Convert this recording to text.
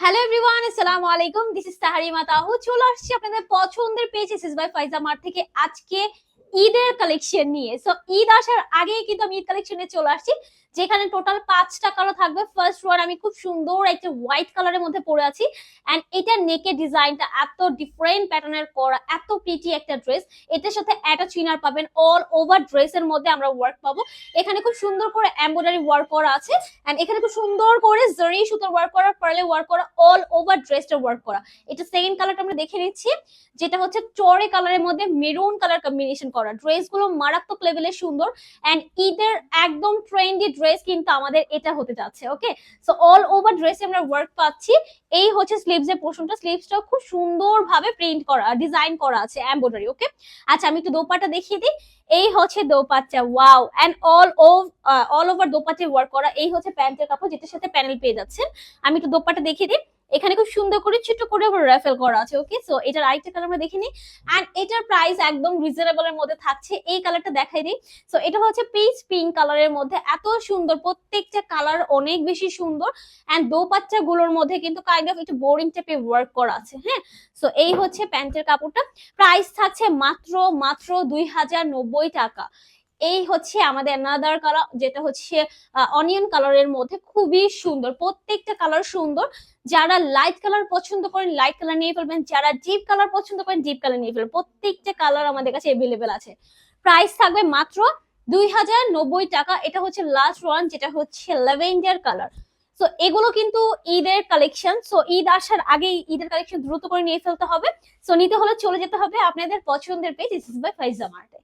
Hello everyone, আসসালামু আলাইকুম। This is Tahrima Tahu. চলে আসছি আপনাদের পছন্দের page SS by Faiza mart থেকে আজকে ঈদের কালেকশন নিয়ে। সো ঈদ আসার আগেই কিন্তু আমি ঈদ কালেকশনে চলে আসছি, যেখানে টোটাল 5টা কালার থাকবে। ফার্স্ট ওয়ান আমি খুব সুন্দর একটা হোয়াইট কালারের মধ্যে পরে আছি, এন্ড এটা নেকের ডিজাইনটা এত ডিফারেন্ট প্যাটার্নের করা, এত প্রিটি একটা ড্রেস। এটার সাথে অ্যাটাচ ইনার পাবেন, অল ওভার ড্রেসের মধ্যে আমরা ওয়ার্ক পাবো। এখানে খুব সুন্দর করে এমব্রয়ডারি ওয়ার্ক করা আছে, এন্ড এখানে খুব সুন্দর করে জরি সুতার ওয়ার্ক করা, পার্লে ওয়ার্ক করা, অল ওভার ড্রেসটা ওয়ার্ক করা। এটা সেকেন্ড কালারটা আমরা দেখে নিচ্ছি, যেটা হচ্ছে চড়ে কালারের মধ্যে মেরুন কালার কম্বিনেশন করা। ড্রেসগুলো মারাত্মক লেভেলের সুন্দর, এন্ড ঈদের একদম ট্রেন্ডি ড্রেস কিন্তু আমাদের এটা হতে যাচ্ছে। ওকে, সো অল ওভার ড্রেসে আমরা ওয়ার্ক পাচ্ছি। এই হচ্ছে স্লিভস এর পোর্শনটা, স্লিভসটাও খুব সুন্দর ভাবে প্রিন্ট করা, ডিজাইন করা আছে এমব্রয়ডারি। ওকে, আচ্ছা আমি একটু দোপাট্টা দেখিয়ে দিই। এই হচ্ছে dupatta, wow, and all over dupatta work করা। এই হচ্ছে প্যান্টের কাপড়, যেটার সাথে প্যানেল পেয়ে যাচ্ছেন। আমি একটু দোপাট্টা দেখিয়ে দিই। এখানে খুব সুন্দর করে ছোট করে রাফেল করা আছে। ওকে, সো এটার আরেকটা কালার আমরা দেখে নিই, এন্ড এটার প্রাইস একদম রিজনেবল এর মধ্যে থাকছে। এই কালারটা দেখাই দিই। সো এটা হচ্ছে পিচ পিঙ্ক কালারের মধ্যে, এত সুন্দর, প্রত্যেকটা কালার অনেক বেশি সুন্দর। এন্ড দোপাট্টা গুলোর মধ্যে কিন্তু কাইন্ড অফ একটু বোরিং টাইপের ওয়ার্ক করা আছে। হ্যাঁ, সো এই হচ্ছে প্যান্টের কাপড়টা। প্রাইস থাকছে মাত্র মাত্র 2090 টাকা। এই হচ্ছে আমাদের অ্যানাদার কালার, যেটা হচ্ছে অনিয়ন কালারের মধ্যে, খুবই সুন্দর, প্রত্যেকটা কালার সুন্দর। যারা লাইট কালার পছন্দ করেন লাইট কালার নিয়ে ফেলবেন, যারা ডিপ কালার পছন্দ করেন ডিপ কালার নিয়ে ফেলবেন। প্রত্যেকটা কালার আমাদের কাছে এভেলেবেল আছে। প্রাইস থাকবে মাত্র 2090 টাকা। এটা হচ্ছে লাস্ট ওয়ান, যেটা হচ্ছে ল্যাভেন্ডার কালার। সো এগুলো কিন্তু ঈদের কালেকশন। সো ঈদ আসার আগে ঈদের কালেকশন দ্রুত করে নিয়ে ফেলতে হবে। সো নিতে হলে চলে যেতে হবে আপনাদের পছন্দের পেজ এসএস বাই ফাইজা মার্টে।